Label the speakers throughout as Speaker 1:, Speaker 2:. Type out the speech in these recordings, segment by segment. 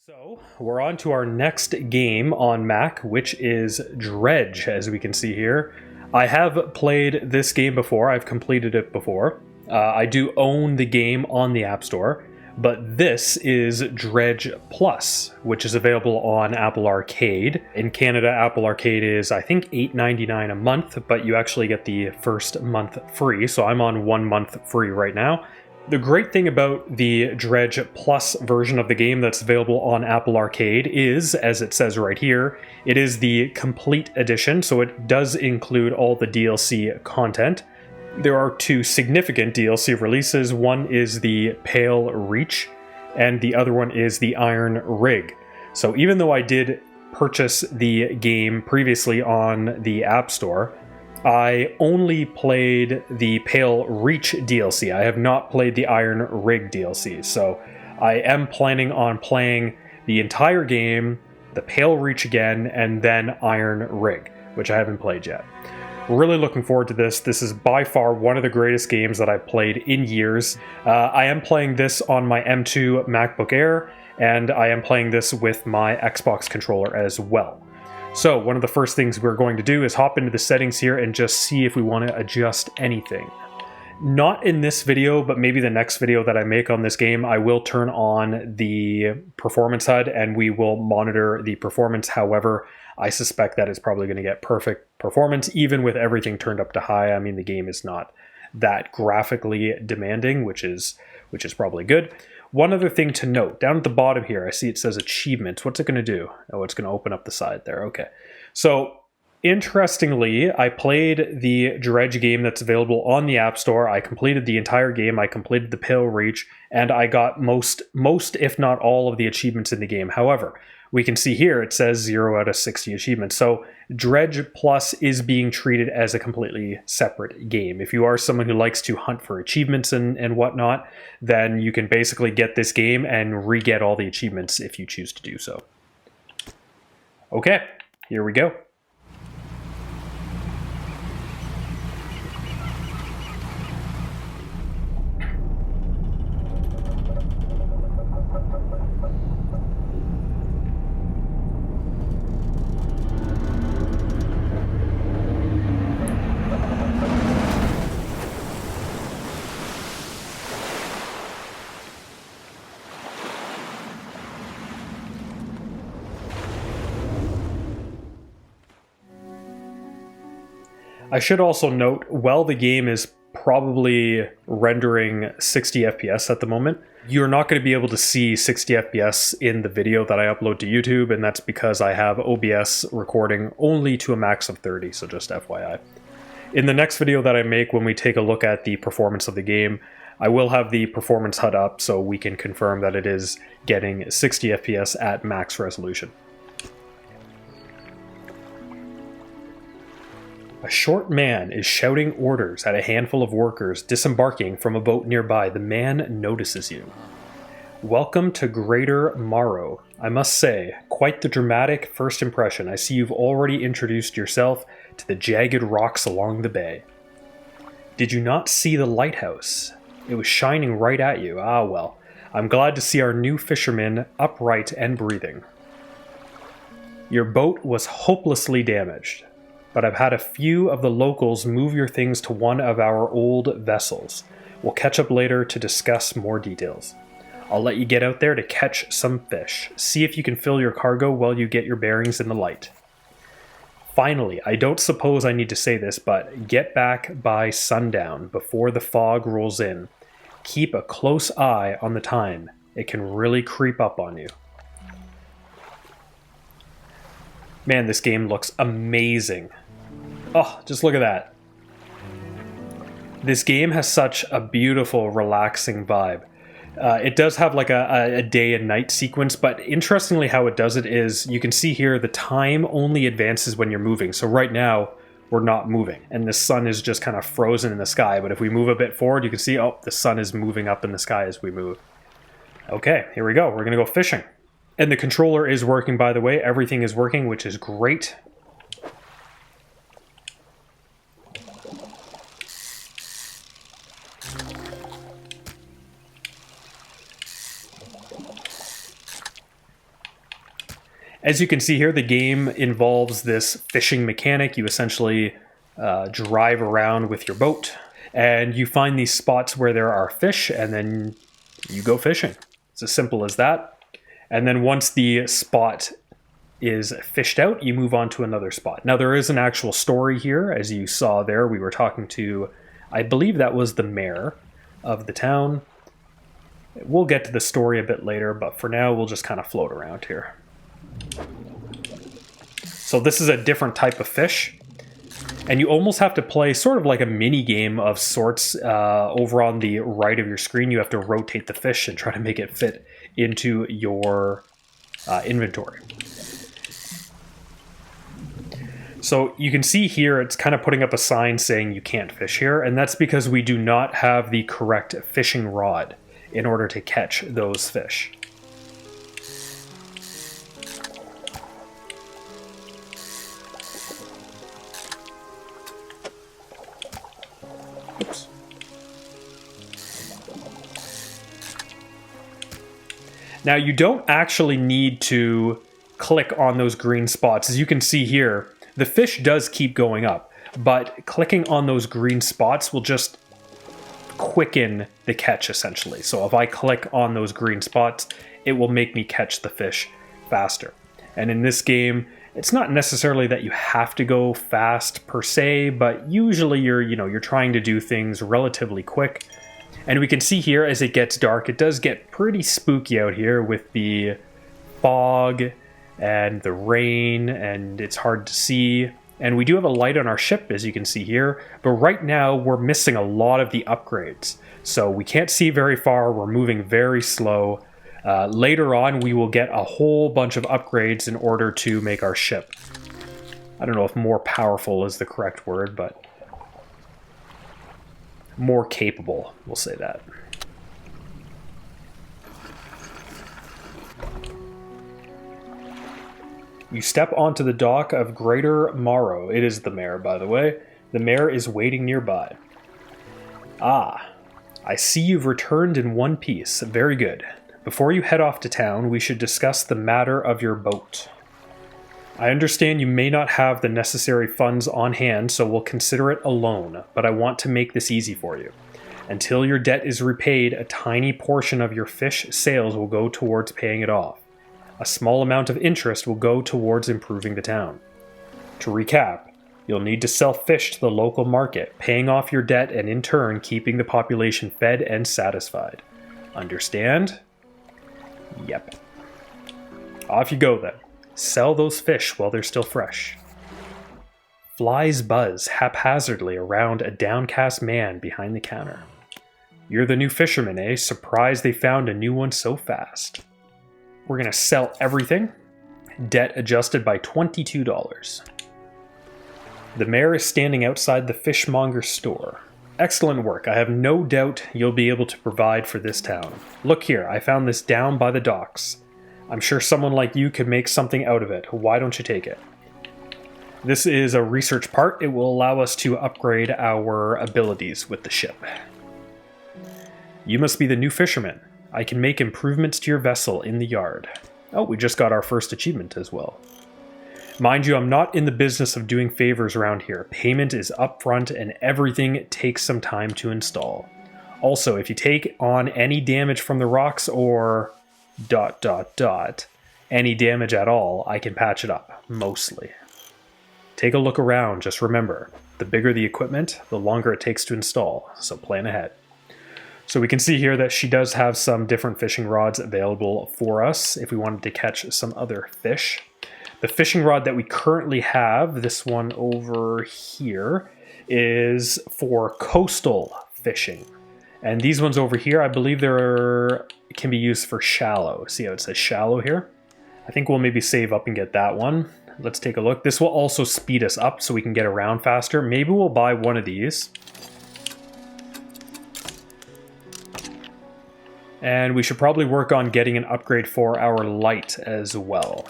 Speaker 1: So, we're on to our next game on Mac, which is Dredge, as we can see here. I have played this game before, I've completed it before. I do own the game on the App Store, but this is Dredge Plus, which is available on Apple Arcade. In Canada, Apple Arcade is, I think, $8.99 a month, but you actually get the first month free, so I'm on 1 month free right now. The great thing about the Dredge Plus version of the game that's available on Apple Arcade is, as it says right here, it is the complete edition, so it does include all the DLC content. There are 2 significant DLC releases. One is the Pale Reach, and the other one is the Iron Rig. So even though I did purchase the game previously on the App Store, I only played the Pale Reach DLC. I have not played the Iron Rig DLC, so I am planning on playing the entire game, the Pale Reach again, and then Iron Rig, which I haven't played yet. Really looking forward to this. This is by far one of the greatest games that I've played in years. I am playing this on my M2 MacBook Air, and I am playing this with my Xbox controller as well. So one of the first things we're going to do is hop into the settings here and just see if we want to adjust anything. Not in this video, but maybe the next video that I make on this game, I will turn on the performance HUD and we will monitor the performance. However, I suspect that it's probably going to get perfect performance, even with everything turned up to high. I mean, the game is not that graphically demanding, which is probably good. One other thing to note, down at the bottom here, I see it says achievements. What's it going to do? Oh, it's going to open up the side there. Okay. So, interestingly, I played the Dredge game that's available on the App Store. I completed the entire game. I completed the Pale Reach, and I got most, if not all, of the achievements in the game. However, we can see here it says 0 out of 60 achievements. So Dredge Plus is being treated as a completely separate game. If you are someone who likes to hunt for achievements and whatnot, then you can basically get this game and re-get all the achievements if you choose to do so. Okay, here we go. I should also note, while the game is probably rendering 60 FPS at the moment, you're not going to be able to see 60 FPS in the video that I upload to YouTube, and that's because I have OBS recording only to a max of 30, so just FYI. In the next video that I make, when we take a look at the performance of the game, I will have the performance HUD up so we can confirm that it is getting 60 FPS at max resolution. A short man is shouting orders at a handful of workers disembarking from a boat nearby. The man notices you. Welcome to Greater Morrow. I must say, quite the dramatic first impression. I see you've already introduced yourself to the jagged rocks along the bay. Did you not see the lighthouse? It was shining right at you. Ah, well. I'm glad to see our new fisherman upright and breathing. Your boat was hopelessly damaged, but I've had a few of the locals move your things to one of our old vessels. We'll catch up later to discuss more details. I'll let you get out there to catch some fish. See if you can fill your cargo while you get your bearings in the light. Finally, I don't suppose I need to say this, but get back by sundown before the fog rolls in. Keep a close eye on the time. It can really creep up on you. Man, this game looks amazing. Oh, just look at that. This game has such a beautiful, relaxing vibe. It does have like a day and night sequence, but interestingly how it does it is, you can see here the time only advances when you're moving. So right now, we're not moving, and the sun is just kind of frozen in the sky. But if we move a bit forward, you can see, oh, the sun is moving up in the sky as we move. Okay, here we go. We're going to go fishing. And the controller is working, by the way. Everything is working, which is great. As you can see here, the game involves this fishing mechanic. You essentially drive around with your boat and you find these spots where there are fish and then you go fishing. It's as simple as that. And then once the spot is fished out, you move on to another spot. Now there is an actual story here. As you saw there, we were talking to, I believe that was the mayor of the town. We'll get to the story a bit later, but for now we'll just kind of float around here. So this is a different type of fish, and you almost have to play sort of like a mini game of sorts. Over on the right of your screen, you have to rotate the fish and try to make it fit into your inventory. So you can see here it's kind of putting up a sign saying you can't fish here, and that's because we do not have the correct fishing rod in order to catch those fish. Oops. Now you don't actually need to click on those green spots. As you can see here, the fish does keep going up, but clicking on those green spots will just quicken the catch essentially. So if I click on those green spots, it will make me catch the fish faster. And in this game, it's not necessarily that you have to go fast per se, but usually you're trying to do things relatively quick. And we can see here as it gets dark, it does get pretty spooky out here with the fog and the rain, and it's hard to see. And we do have a light on our ship, as you can see here, but right now we're missing a lot of the upgrades. So we can't see very far, we're moving very slow. Later on, we will get a whole bunch of upgrades in order to make our ship. I don't know if more powerful is the correct word, but more capable, we'll say that. You step onto the dock of Greater Morrow. It is the mayor, by the way. The mayor is waiting nearby. Ah, I see you've returned in one piece. Very good. Before you head off to town, we should discuss the matter of your boat. I understand you may not have the necessary funds on hand, so we'll consider it a loan, but I want to make this easy for you. Until your debt is repaid, a tiny portion of your fish sales will go towards paying it off. A small amount of interest will go towards improving the town. To recap, you'll need to sell fish to the local market, paying off your debt and in turn keeping the population fed and satisfied. Understand? Yep. Off you go then. Sell those fish while they're still fresh. Flies buzz haphazardly around a downcast man behind the counter. You're the new fisherman, eh? Surprised they found a new one so fast. We're going to sell everything. Debt adjusted by $22. The mayor is standing outside the fishmonger's store. Excellent work. I have no doubt you'll be able to provide for this town. Look here, I found this down by the docks. I'm sure someone like you could make something out of it. Why don't you take it? This is a research part. It will allow us to upgrade our abilities with the ship. You must be the new fisherman. I can make improvements to your vessel in the yard. Oh, we just got our first achievement as well. Mind you, I'm not in the business of doing favors around here. Payment is upfront and everything takes some time to install. Also, if you take on any damage from the rocks or ... any damage at all, I can patch it up, mostly. Take a look around, just remember, the bigger the equipment, the longer it takes to install, so plan ahead. So we can see here that she does have some different fishing rods available for us if we wanted to catch some other fish. The fishing rod that we currently have, this one over here, is for coastal fishing. And these ones over here, I believe can be used for shallow. See how it says shallow here? I think we'll maybe save up and get that one. Let's take a look. This will also speed us up so we can get around faster. Maybe we'll buy one of these. And we should probably work on getting an upgrade for our light as well.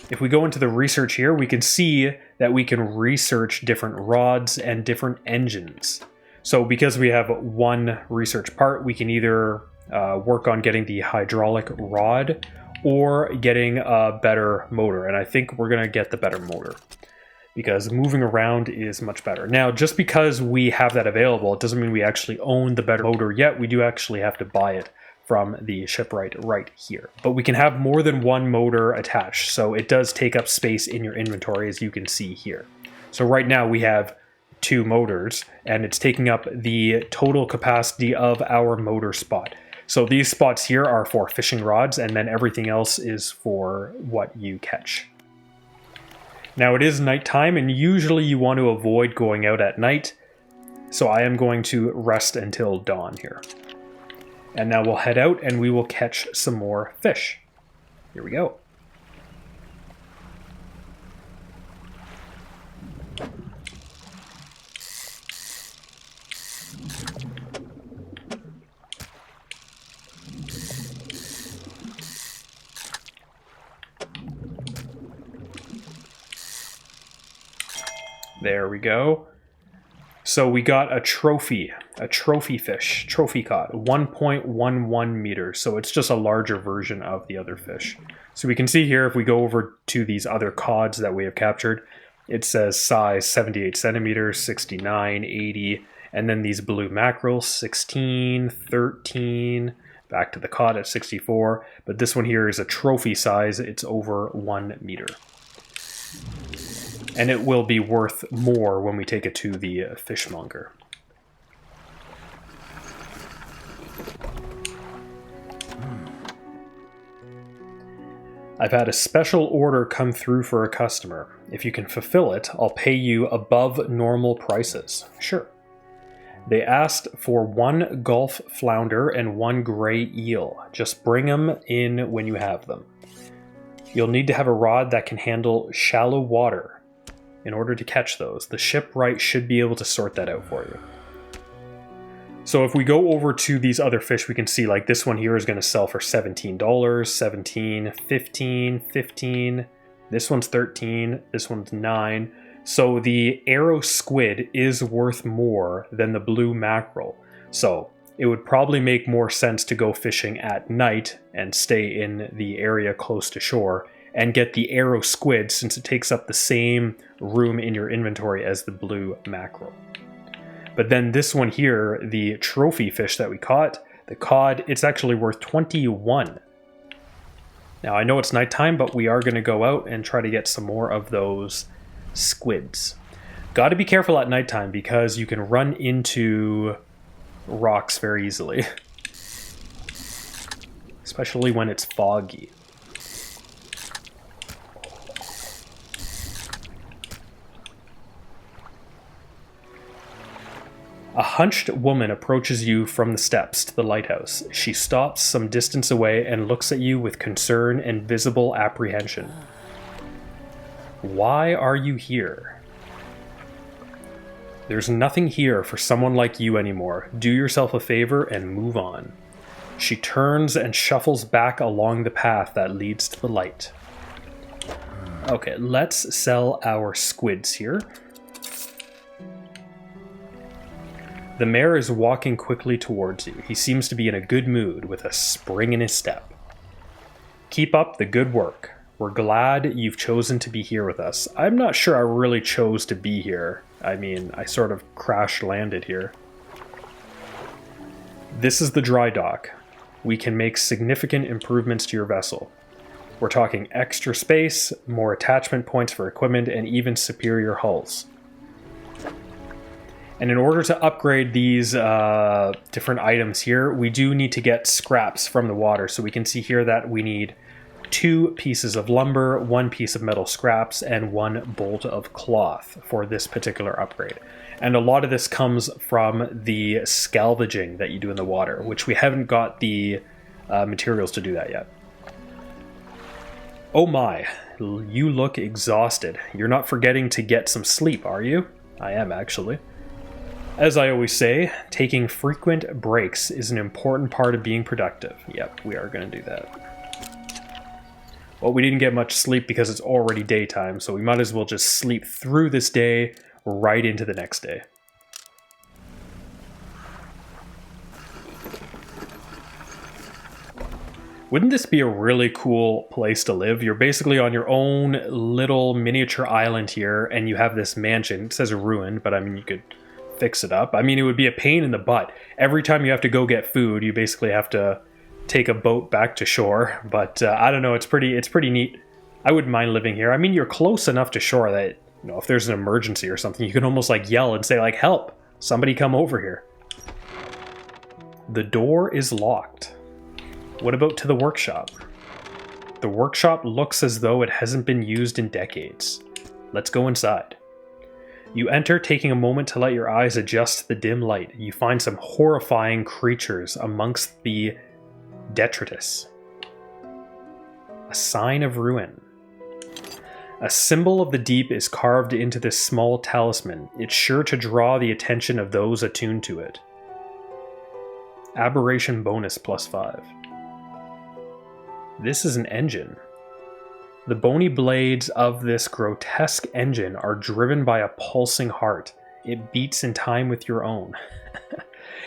Speaker 1: If we go into the research here, we can see that we can research different rods and different engines. So because we have one research part, we can either work on getting the hydraulic rod, or getting a better motor. And I think we're going to get the better motor because moving around is much better. Now, just because we have that available, it doesn't mean we actually own the better motor yet. We do actually have to buy it from the shipwright right here. But we can have more than one motor attached, so it does take up space in your inventory, as you can see here. So right now we have 2 motors, and it's taking up the total capacity of our motor spot. So these spots here are for fishing rods, and then everything else is for what you catch. Now it is nighttime, and usually you want to avoid going out at night, so I am going to rest until dawn here. And now we'll head out and we will catch some more fish. Here we go. There we go. So we got a trophy fish, trophy cod, 1.11 meters. So it's just a larger version of the other fish. So we can see here, if we go over to these other cods that we have captured, it says size 78 centimeters, 69, 80, and then these blue mackerels, 16, 13, back to the cod at 64. But this one here is a trophy size. It's over 1 meter. And it will be worth more when we take it to the fishmonger. I've had a special order come through for a customer. If you can fulfill it, I'll pay you above normal prices. Sure. They asked for 1 Gulf flounder and 1 gray eel. Just bring them in when you have them. You'll need to have a rod that can handle shallow water. In order to catch those, the shipwright should be able to sort that out for you. So if we go over to these other fish, we can see like this one here is going to sell for $17, $17, $15, $15. This one's $13, this one's $9. So the arrow squid is worth more than the blue mackerel. So it would probably make more sense to go fishing at night and stay in the area close to shore and get the arrow squid, since it takes up the same room in your inventory as the blue mackerel. But then this one here, the trophy fish that we caught, the cod, it's actually worth 21. Now I know it's nighttime, but we are going to go out and try to get some more of those squids. Got to be careful at nighttime because you can run into rocks very easily. Especially when it's foggy. A hunched woman approaches you from the steps to the lighthouse. She stops some distance away and looks at you with concern and visible apprehension. Why are you here? There's nothing here for someone like you anymore. Do yourself a favor and move on. She turns and shuffles back along the path that leads to the light. Okay, let's sell our squids here. The mayor is walking quickly towards you. He seems to be in a good mood with a spring in his step. Keep up the good work. We're glad you've chosen to be here with us. I'm not sure I really chose to be here. I mean, I sort of crash landed here. This is the dry dock. We can make significant improvements to your vessel. We're talking extra space, more attachment points for equipment, and even superior hulls. And in order to upgrade these different items here, we do need to get scraps from the water. So we can see here that we need 2 pieces of lumber, 1 piece of metal scraps, and 1 bolt of cloth for this particular upgrade. And a lot of this comes from the salvaging that you do in the water, which we haven't got the materials to do that yet. Oh my, you look exhausted. You're not forgetting to get some sleep, are you? I am, actually. As I always say, taking frequent breaks is an important part of being productive. Yep, we are going to do that. Well, we didn't get much sleep because it's already daytime, so we might as well just sleep through this day right into the next day. Wouldn't this be a really cool place to live? You're basically on your own little miniature island here, and you have this mansion. It says ruined, but I mean, you could fix it up. I mean, it would be a pain in the butt. Every time you have to go get food, you basically have to take a boat back to shore. But I don't know, it's pretty neat. I wouldn't mind living here. I mean, you're close enough to shore that, you know, if there's an emergency or something, you can almost like yell and say like, help, somebody come over here. The door is locked. What about to the workshop? The workshop looks as though it hasn't been used in decades. Let's go inside. You enter, taking a moment to let your eyes adjust to the dim light. You find some horrifying creatures amongst the detritus. A sign of ruin. A symbol of the deep is carved into this small talisman. It's sure to draw the attention of those attuned to it. Aberration bonus +5. This is an engine. The bony blades of this grotesque engine are driven by a pulsing heart. It beats in time with your own.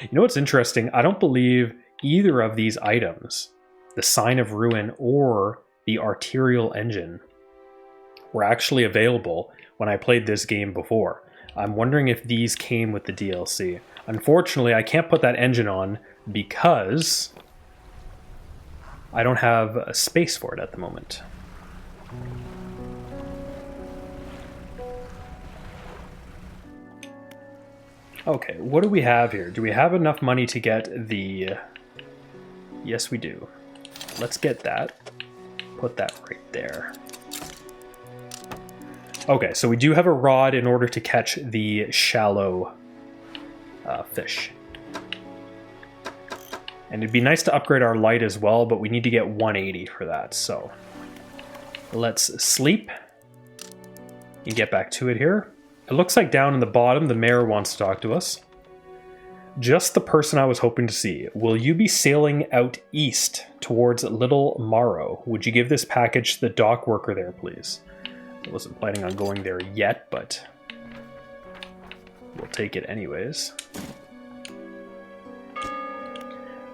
Speaker 1: You know what's interesting? I don't believe either of these items, the Sign of Ruin or the arterial engine, were actually available when I played this game before. I'm wondering if these came with the DLC. Unfortunately, I can't put that engine on because I don't have a space for it at the moment. Okay, what do we have here? Do we have enough money to get the... Yes, we do. Let's get that. Put that right there. Okay, so we do have a rod in order to catch the shallow fish. And it'd be nice to upgrade our light as well, but we need to get 180 for that, so... Let's sleep and get back to it here. It looks like down in the bottom, the mayor wants to talk to us. Just the person I was hoping to see. Will you be sailing out east towards Little Morrow? Would you give this package to the dock worker there, please? I wasn't planning on going there yet, but we'll take it anyways.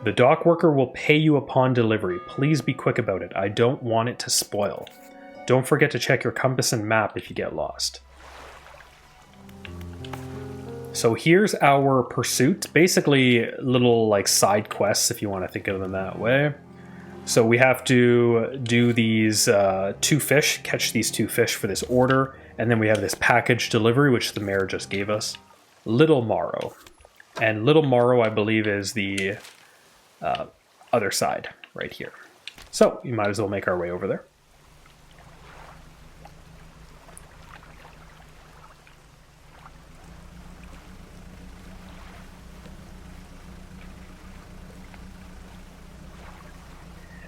Speaker 1: The dock worker will pay you upon delivery. Please be quick about it. I don't want it to spoil. Don't forget to check your compass and map if you get lost. So here's our pursuit. Basically little like side quests if you want to think of them that way. So we have to do these 2 fish, catch these 2 fish for this order, and then we have this package delivery which the mayor just gave us. Little Morrow. And Little Morrow I believe is the other side right here. So you might as well make our way over there.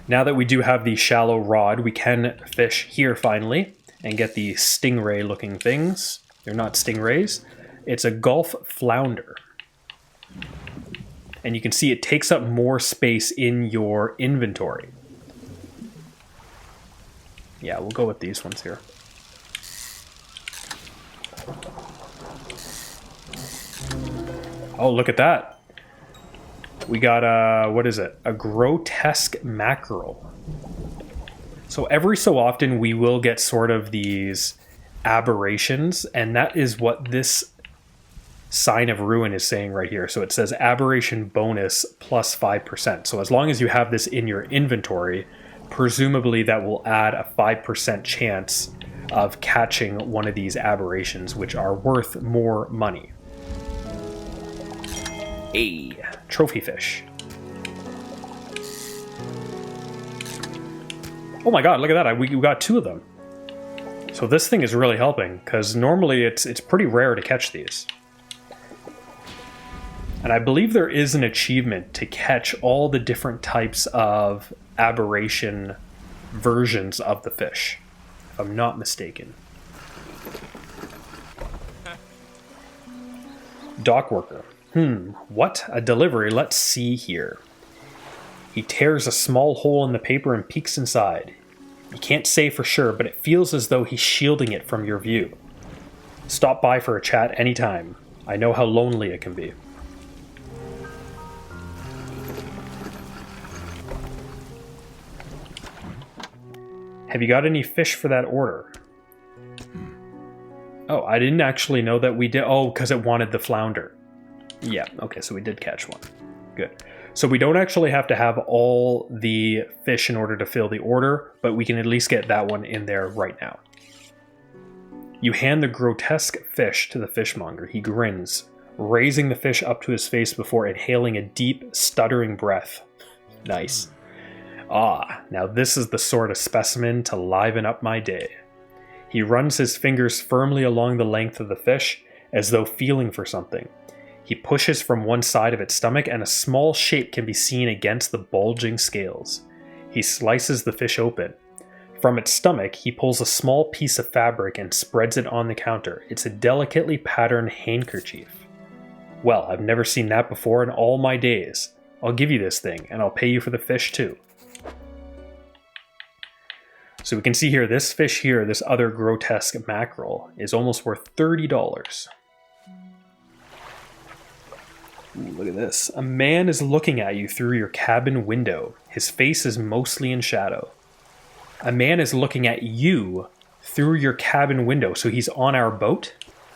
Speaker 1: Now that we do have the shallow rod, we can fish here finally and get the stingray looking things. They're not stingrays. It's a Gulf flounder. And you can see it takes up more space in your inventory. Yeah, we'll go with these ones here. Oh, look at that. We got what is it? A grotesque mackerel. So every so often we will get sort of these aberrations, and that is what this Sign of Ruin is saying right here. So it says aberration bonus +5%. So as long as you have this in your inventory, presumably that will add a 5% chance of catching one of these aberrations, which are worth more money. A trophy fish. Oh my god, look at that. We got 2 of them. So this thing is really helping, because normally it's pretty rare to catch these. And I believe there is an achievement to catch all the different types of aberration versions of the fish, if I'm not mistaken. Dock worker. What? A delivery? Let's see here. He tears a small hole in the paper and peeks inside. You can't say for sure, but it feels as though he's shielding it from your view. Stop by for a chat anytime. I know how lonely it can be. Have you got any fish for that order? Oh, I didn't actually know that we did. Oh, because it wanted the flounder. Yeah, okay, so we did catch one. Good. So we don't actually have to have all the fish in order to fill the order, but we can at least get that one in there right now. You hand the grotesque fish to the fishmonger. He grins, raising the fish up to his face before inhaling a deep, stuttering breath. Nice. Ah, now this is the sort of specimen to liven up my day. He runs his fingers firmly along the length of the fish, as though feeling for something. He pushes from one side of its stomach, and a small shape can be seen against the bulging scales. He slices the fish open. From its stomach, he pulls a small piece of fabric and spreads it on the counter. It's a delicately patterned handkerchief. Well, I've never seen that before in all my days. I'll give you this thing, and I'll pay you for the fish too. So we can see here, this fish here, this other grotesque mackerel, is almost worth $30. Ooh, look at this. A man is looking at you through your cabin window. His face is mostly in shadow. A man is looking at you through your cabin window, so he's on our boat?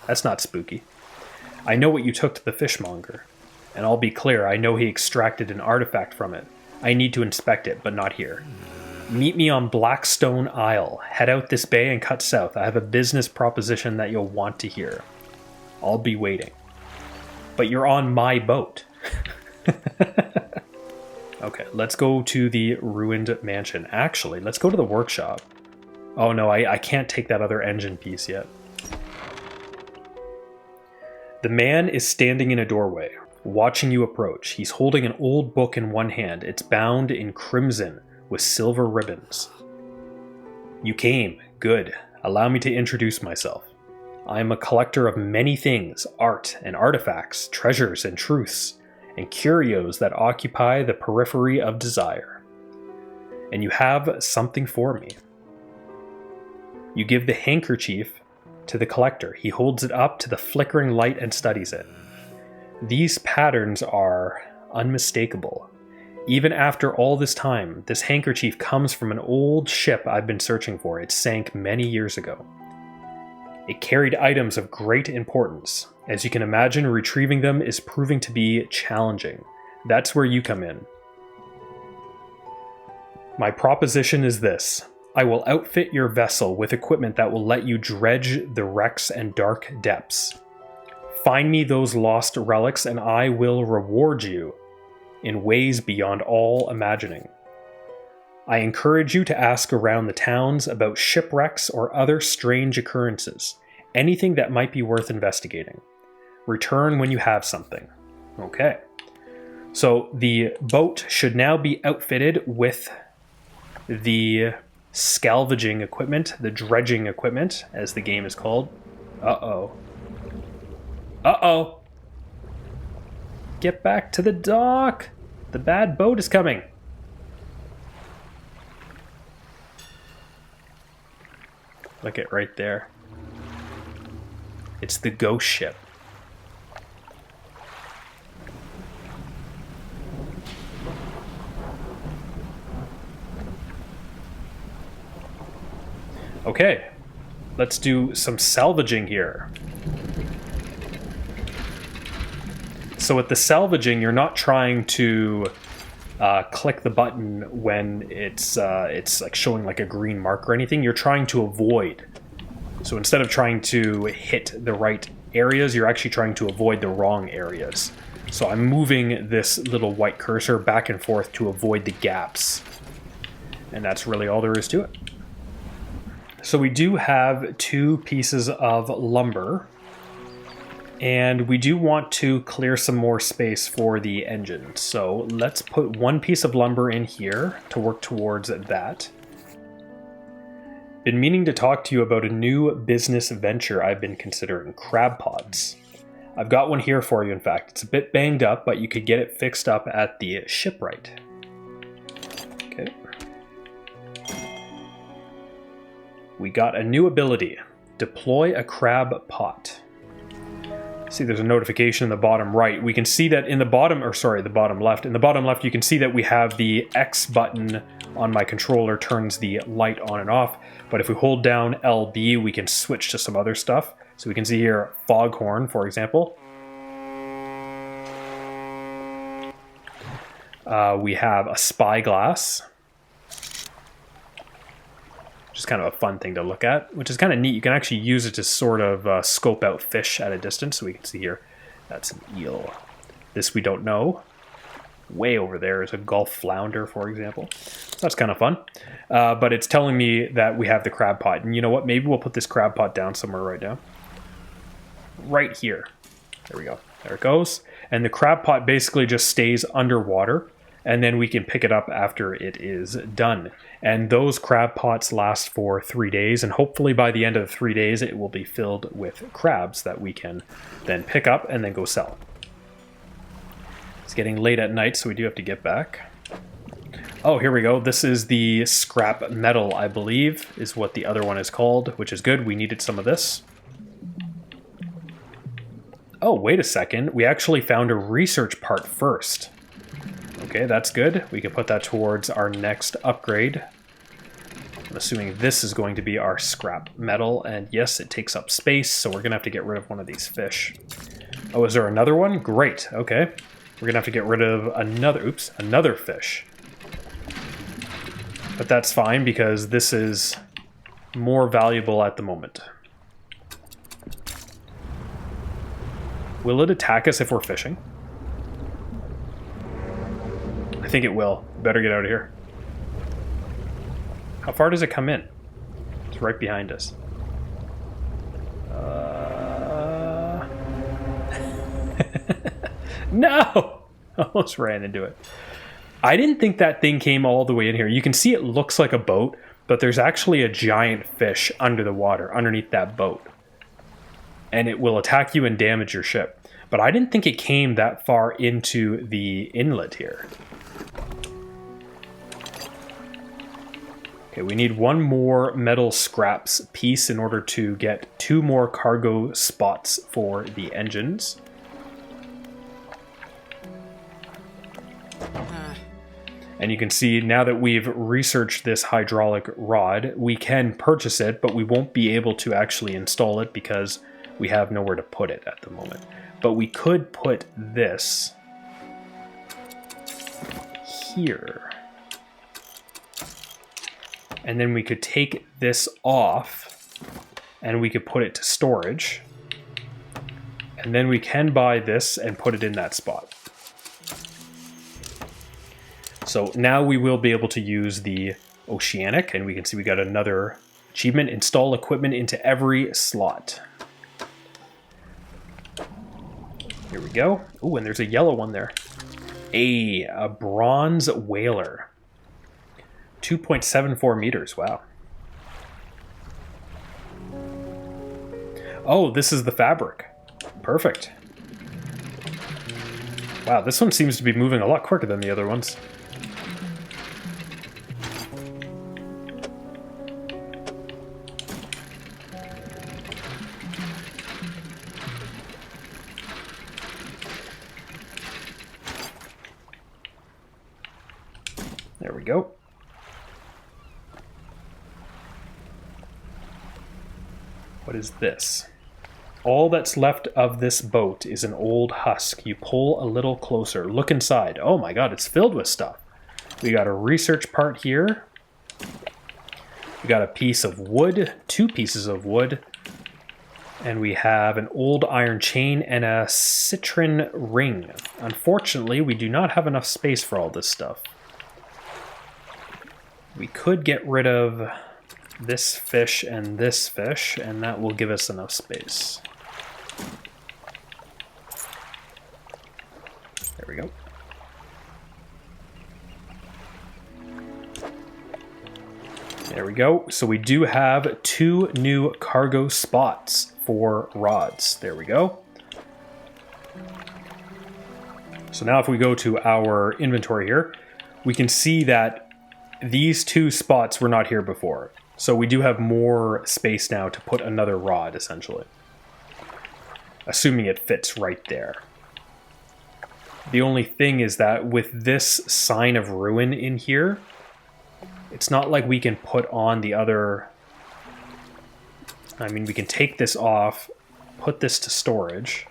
Speaker 1: That's not spooky. I know what you took to the fishmonger. And I'll be clear, I know he extracted an artifact from it. I need to inspect it, but not here. Meet me on Blackstone Isle. Head out this bay and cut south. I have a business proposition that you'll want to hear. I'll be waiting. But you're on my boat. Okay, let's go to the ruined mansion. Actually, let's go to the workshop. Oh no, I can't take that other engine piece yet. The man is standing in a doorway, watching you approach. He's holding an old book in one hand. It's bound in crimson with silver ribbons. You came. Good. Allow me to introduce myself. I am a collector of many things, art and artifacts, treasures and truths, and curios that occupy the periphery of desire. And you have something for me. You give the handkerchief to the collector. He holds it up to the flickering light and studies it. These patterns are unmistakable. Even after all this time, this handkerchief comes from an old ship I've been searching for. It sank many years ago. It carried items of great importance. As you can imagine, retrieving them is proving to be challenging. That's where you come in. My proposition is this. I will outfit your vessel with equipment that will let you dredge the wrecks and dark depths. Find me those lost relics and I will reward you in ways beyond all imagining. I encourage you to ask around the towns about shipwrecks or other strange occurrences, anything that might be worth investigating. Return when you have something. Okay. So the boat should now be outfitted with the salvaging equipment, the dredging equipment, as the game is called. Uh-oh. Uh-oh. Get back to the dock. The bad boat is coming. Look at right there. It's the ghost ship. Okay, let's do some salvaging here. So with the salvaging, you're not trying to click the button when it's like showing like a green mark or anything. You're trying to avoid. So instead of trying to hit the right areas, you're actually trying to avoid the wrong areas. So I'm moving this little white cursor back and forth to avoid the gaps. And that's really all there is to it. So we do have 2 pieces of lumber. And we do want to clear some more space for the engine. So let's put 1 piece of lumber in here to work towards that. Been meaning to talk to you about a new business venture I've been considering, crab pots. I've got one here for you, in fact. It's a bit banged up, but you could get it fixed up at the shipwright. Okay. We got a new ability, deploy a crab pot. See, there's a notification in the bottom right. We can see that in the bottom, or sorry, the bottom left. In the bottom left, you can see that we have the X button on my controller turns the light on and off, but if we hold down LB, we can switch to some other stuff. So we can see here foghorn, for example. We have a spyglass, which is kind of a fun thing to look at, which is kind of neat. You can actually use it to sort of scope out fish at a distance. So we can see here, that's an eel. This we don't know. Way over there is a Gulf flounder, for example. So that's kind of fun. But it's telling me that we have the crab pot. And you know what? Maybe we'll put this crab pot down somewhere right now. Right here. There we go. There it goes. And the crab pot basically just stays underwater. And then we can pick it up after it is done. And those crab pots last for 3 days. And hopefully by the end of the 3 days, it will be filled with crabs that we can then pick up and then go sell. It's getting late at night, so we do have to get back. Oh, here we go. This is the scrap metal, I believe, is what the other one is called, which is good. We needed some of this. Oh, wait a second. We actually found a research part first. Okay, that's good. We can put that towards our next upgrade. I'm assuming this is going to be our scrap metal, and yes, it takes up space, so we're going to have to get rid of one of these fish. Oh, is there another one? Great, okay. We're going to have to get rid of another fish. But that's fine because this is more valuable at the moment. Will it attack us if we're fishing? I think it will. Better get out of here. How far does it come in? It's right behind us. No! Almost ran into it. I didn't think that thing came all the way in here. You can see it looks like a boat, but there's actually a giant fish under the water, underneath that boat. And it will attack you and damage your ship. But I didn't think it came that far into the inlet here. Okay, we need one more metal scraps piece in order to get 2 more cargo spots for the engines. And you can see now that we've researched this hydraulic rod, we can purchase it, but we won't be able to actually install it because we have nowhere to put it at the moment. But we could put this here. And then we could take this off and we could put it to storage. And then we can buy this and put it in that spot. So now we will be able to use the Oceanic, and we can see we got another achievement, install equipment into every slot. Here we go. Oh, and there's a yellow one there. A bronze whaler. 2.74 meters, wow. Oh, this is the fabric. Perfect. Wow, this one seems to be moving a lot quicker than the other ones. There we go. What is this? All that's left of this boat is an old husk. You pull a little closer. Look inside. Oh my god, it's filled with stuff. We got a research part here. We got a piece of wood, 2 pieces of wood. And we have an old iron chain and a citron ring. Unfortunately, we do not have enough space for all this stuff. We could get rid of this fish, and that will give us enough space. There we go. There we go. So we do have 2 new cargo spots for rods. There we go. So now if we go to our inventory here, we can see that these 2 spots were not here before. So we do have more space now to put another rod, essentially. Assuming it fits right there. The only thing is that with this sign of ruin in here, it's not like we can put on the other... I mean, we can take this off, put this to storage,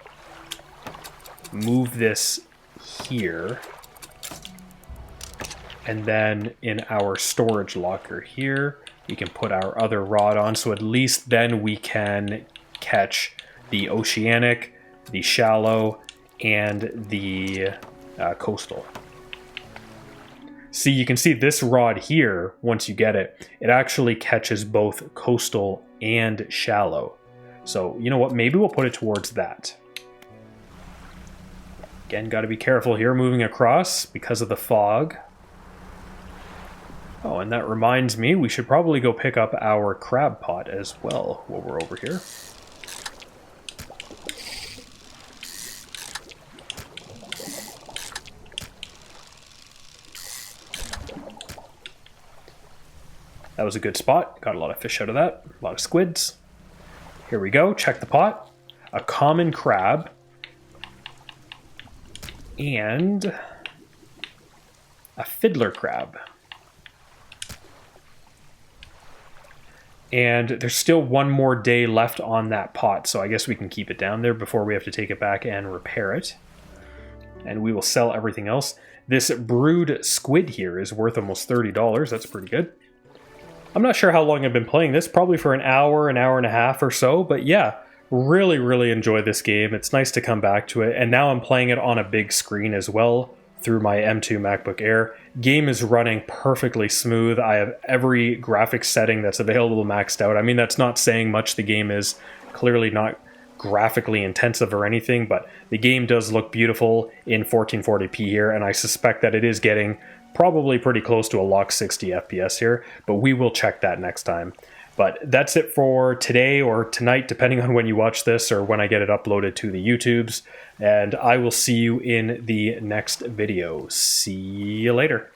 Speaker 1: move this here, and then in our storage locker here, we can put our other rod on, so at least then we can catch the oceanic, the shallow, and the coastal. See, you can see this rod here, once you get it, it actually catches both coastal and shallow. So, you know what, maybe we'll put it towards that. Again, got to be careful here moving across because of the fog. Oh, and that reminds me, we should probably go pick up our crab pot as well while we're over here. That was a good spot. Got a lot of fish out of that. A lot of squids. Here we go. Check the pot. A common crab. And a fiddler crab. And there's still one more day left on that pot, so I guess we can keep it down there before we have to take it back and repair it. And we will sell everything else. This brood squid here is worth almost $30. That's pretty good. I'm not sure how long I've been playing this, probably for an hour and a half or so, but yeah, really, really enjoy this game. It's nice to come back to it, and now I'm playing it on a big screen as well through my M2 MacBook Air. Game is running perfectly smooth. I have every graphics setting that's available maxed out. I mean, that's not saying much. The game is clearly not graphically intensive or anything, but the game does look beautiful in 1440p here, and I suspect that it is getting probably pretty close to a lock 60 FPS here, but we will check that next time. But that's it for today or tonight, depending on when you watch this or when I get it uploaded to the YouTubes. And I will see you in the next video. See you later.